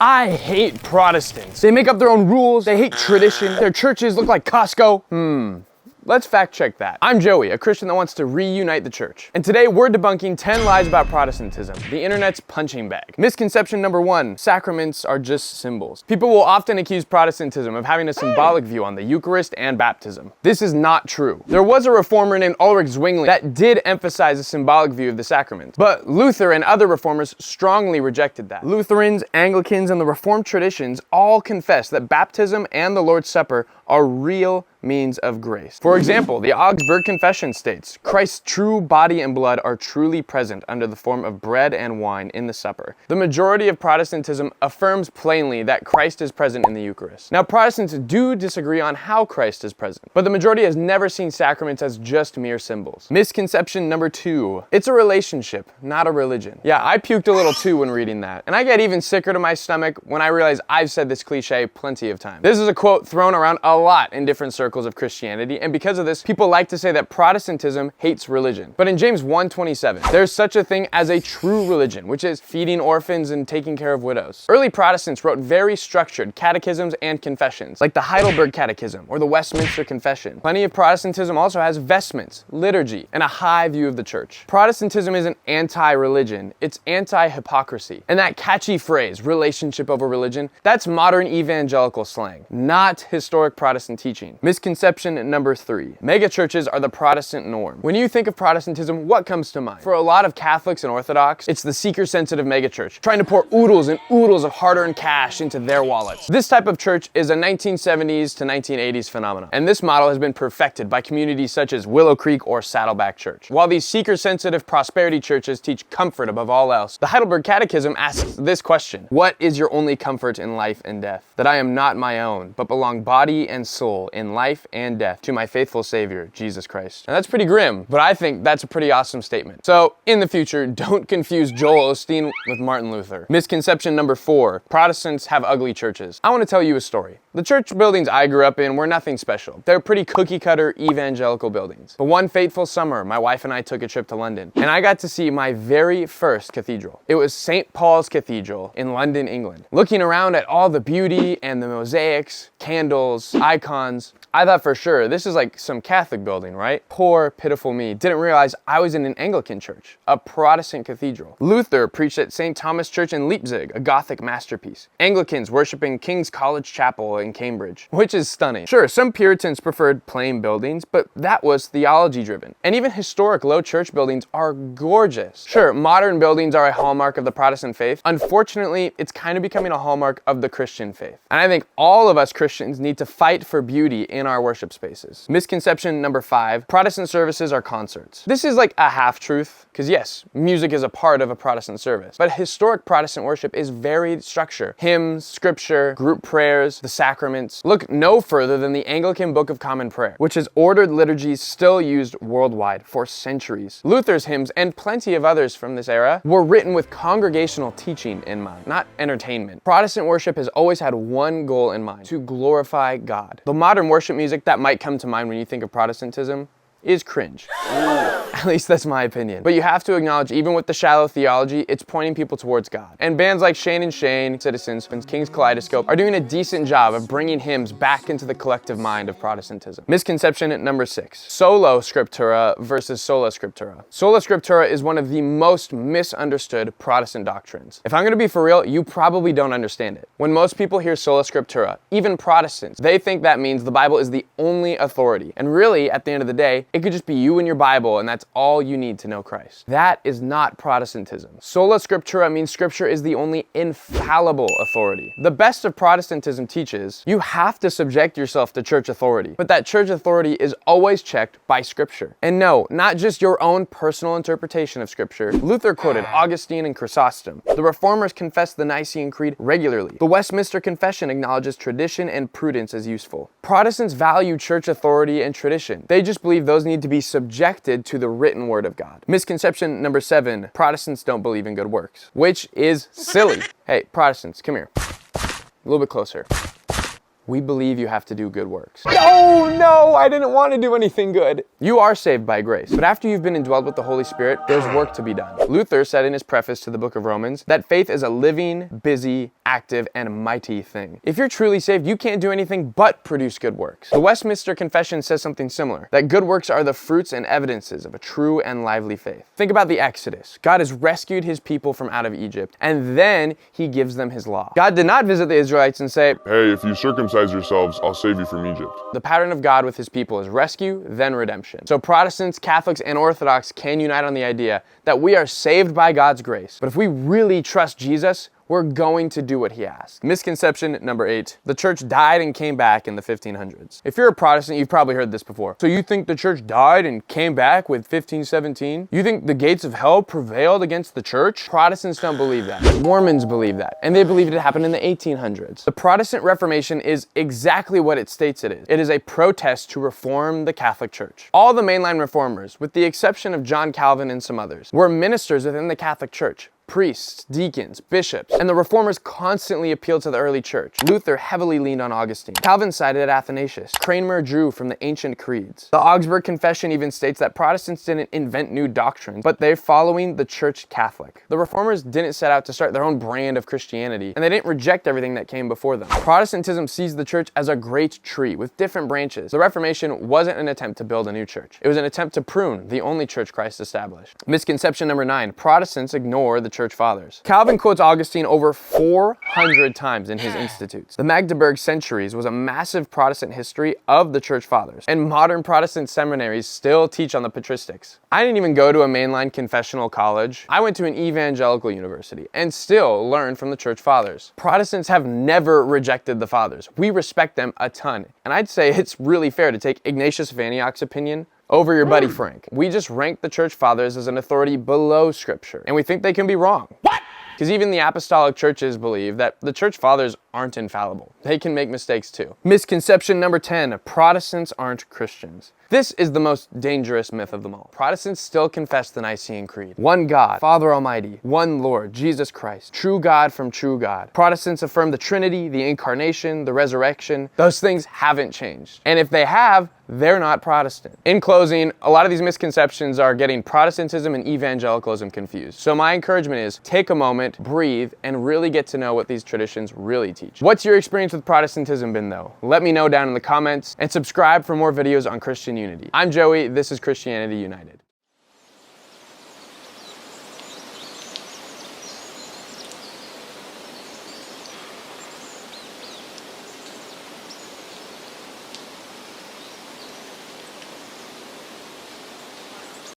I hate Protestants. They make up their own rules, they hate tradition, their churches look like Costco. Let's fact check that. I'm Joey, a Christian that wants to reunite the church. And today we're debunking 10 lies about Protestantism, the internet's punching bag. Misconception number 1, sacraments are just symbols. People will often accuse Protestantism of having a symbolic view on the Eucharist and baptism. This is not true. There was a reformer named Ulrich Zwingli that did emphasize a symbolic view of the sacraments, but Luther and other reformers strongly rejected that. Lutherans, Anglicans, and the Reformed traditions all confess that baptism and the Lord's Supper are real means of grace. For example, the Augsburg Confession states, Christ's true body and blood are truly present under the form of bread and wine in the supper. The majority of Protestantism affirms plainly that Christ is present in the Eucharist. Now, Protestants do disagree on how Christ is present, but the majority has never seen sacraments as just mere symbols. Misconception number 2, it's a relationship, not a religion. Yeah, I puked a little too when reading that, and I get even sicker to my stomach when I realize I've said this cliche plenty of times. This is a quote thrown around a lot in different circles of Christianity, and because of this, people like to say that Protestantism hates religion. But in James 1:27, there's such a thing as a true religion, which is feeding orphans and taking care of widows. Early Protestants wrote very structured catechisms and confessions, like the Heidelberg Catechism or the Westminster Confession. Plenty of Protestantism also has vestments, liturgy, and a high view of the church. Protestantism isn't anti-religion, it's anti-hypocrisy. And that catchy phrase, relationship over religion, that's modern evangelical slang, not historic Protestant teaching. Misconception number 3. Megachurches are the Protestant norm. When you think of Protestantism, what comes to mind? For a lot of Catholics and Orthodox, it's the seeker-sensitive megachurch, trying to pour oodles and oodles of hard-earned cash into their wallets. This type of church is a 1970s to 1980s phenomenon, and this model has been perfected by communities such as Willow Creek or Saddleback Church. While these seeker-sensitive prosperity churches teach comfort above all else, the Heidelberg Catechism asks this question: what is your only comfort in life and death? That I am not my own, but belong body and soul in life and death to my faithful Savior, Jesus Christ. Now that's pretty grim, but I think that's a pretty awesome statement. So in the future, don't confuse Joel Osteen with Martin Luther. Misconception number 4, Protestants have ugly churches. I want to tell you a story. The church buildings I grew up in were nothing special. They're pretty cookie-cutter evangelical buildings. But one fateful summer, my wife and I took a trip to London, and I got to see my very first cathedral. It was St. Paul's Cathedral in London, England. Looking around at all the beauty and the mosaics, candles, icons, I thought for sure, this is like some Catholic building, right? Poor, pitiful me. Didn't realize I was in an Anglican church, a Protestant cathedral. Luther preached at St. Thomas Church in Leipzig, a Gothic masterpiece. Anglicans worshiping King's College Chapel in Cambridge, which is stunning. Sure, some Puritans preferred plain buildings, but that was theology driven. And even historic low church buildings are gorgeous. Sure, modern buildings are a hallmark of the Protestant faith. Unfortunately, it's kind of becoming a hallmark of the Christian faith. And I think all of us Christians need to fight for beauty in our worship spaces. Misconception number 5, Protestant services are concerts. This is like a half-truth, because yes, music is a part of a Protestant service, but historic Protestant worship is very structured. Hymns, scripture, group prayers, the sacraments. Look no further than the Anglican Book of Common Prayer, which is ordered liturgies still used worldwide for centuries. Luther's hymns, and plenty of others from this era, were written with congregational teaching in mind, not entertainment. Protestant worship has always had one goal in mind: to glorify God. The modern worship music that might come to mind when you think of Protestantism is cringe. At least that's my opinion. But you have to acknowledge, even with the shallow theology, it's pointing people towards God. And bands like Shane and Shane, Citizens, and King's Kaleidoscope are doing a decent job of bringing hymns back into the collective mind of Protestantism. Misconception number 6, Sola Scriptura versus Sola Scriptura. Sola Scriptura is one of the most misunderstood Protestant doctrines. If I'm gonna be for real, you probably don't understand it. When most people hear Sola Scriptura, even Protestants, they think that means the Bible is the only authority. And really, at the end of the day, it could just be you and your Bible, and that's all you need to know Christ. That is not Protestantism. Sola Scriptura means Scripture is the only infallible authority. The best of Protestantism teaches you have to subject yourself to church authority, but that church authority is always checked by Scripture. And no, not just your own personal interpretation of Scripture. Luther quoted Augustine and Chrysostom. The Reformers confessed the Nicene Creed regularly. The Westminster Confession acknowledges tradition and prudence as useful. Protestants value church authority and tradition. They just believe those need to be subjected to the written word of God. Misconception number 7, Protestants don't believe in good works, which is silly. Hey, Protestants, come here. A little bit closer. We believe you have to do good works. No, I didn't want to do anything good. You are saved by grace, but after you've been indwelled with the Holy Spirit, there's work to be done. Luther said in his preface to the book of Romans that faith is a living, busy active and mighty thing. If you're truly saved, you can't do anything but produce good works. The Westminster Confession says something similar, that good works are the fruits and evidences of a true and lively faith. Think about the Exodus. God has rescued his people from out of Egypt, and then he gives them his law. God did not visit the Israelites and say, "Hey, if you circumcise yourselves, I'll save you from Egypt." The pattern of God with his people is rescue, then redemption. So Protestants, Catholics, and Orthodox can unite on the idea that we are saved by God's grace. But if we really trust Jesus, we're going to do what he asks. Misconception number 8. The church died and came back in the 1500s. If you're a Protestant, you've probably heard this before. So you think the church died and came back with 1517? You think the gates of hell prevailed against the church? Protestants don't believe that. Mormons believe that. And they believed it happened in the 1800s. The Protestant Reformation is exactly what it states it is. It is a protest to reform the Catholic Church. All the mainline reformers, with the exception of John Calvin and some others, were ministers within the Catholic Church. Priests, deacons, bishops, and the reformers constantly appealed to the early church. Luther heavily leaned on Augustine. Calvin sided Athanasius. Cranmer drew from the ancient creeds. The Augsburg Confession even states that Protestants didn't invent new doctrines, but they're following the Church Catholic. The reformers didn't set out to start their own brand of Christianity, and they didn't reject everything that came before them. Protestantism sees the church as a great tree with different branches. The Reformation wasn't an attempt to build a new church. It was an attempt to prune the only church Christ established. Misconception number 9. Protestants ignore the church fathers. Calvin quotes Augustine over 400 times in his Institutes. The Magdeburg Centuries was a massive Protestant history of the church fathers, and modern Protestant seminaries still teach on the patristics. I didn't even go to a mainline confessional college. I went to an evangelical university and still learned from the church fathers. Protestants have never rejected the fathers. We respect them a ton, and I'd say it's really fair to take Ignatius of Antioch's opinion over your buddy Frank. We just rank the church fathers as an authority below scripture, and we think they can be wrong. What? Because even the apostolic churches believe that the church fathers aren't infallible. They can make mistakes too. Misconception number 10, Protestants aren't Christians. This is the most dangerous myth of them all. Protestants still confess the Nicene Creed. One God, Father Almighty, one Lord, Jesus Christ, true God from true God. Protestants affirm the Trinity, the Incarnation, the Resurrection. Those things haven't changed. And if they have, they're not Protestant. In closing, a lot of these misconceptions are getting Protestantism and evangelicalism confused. So my encouragement is take a moment, breathe, and really get to know what these traditions really teach. What's your experience with Protestantism been though? Let me know down in the comments, and subscribe for more videos on Christian unity. I'm Joey, this is Christianity United.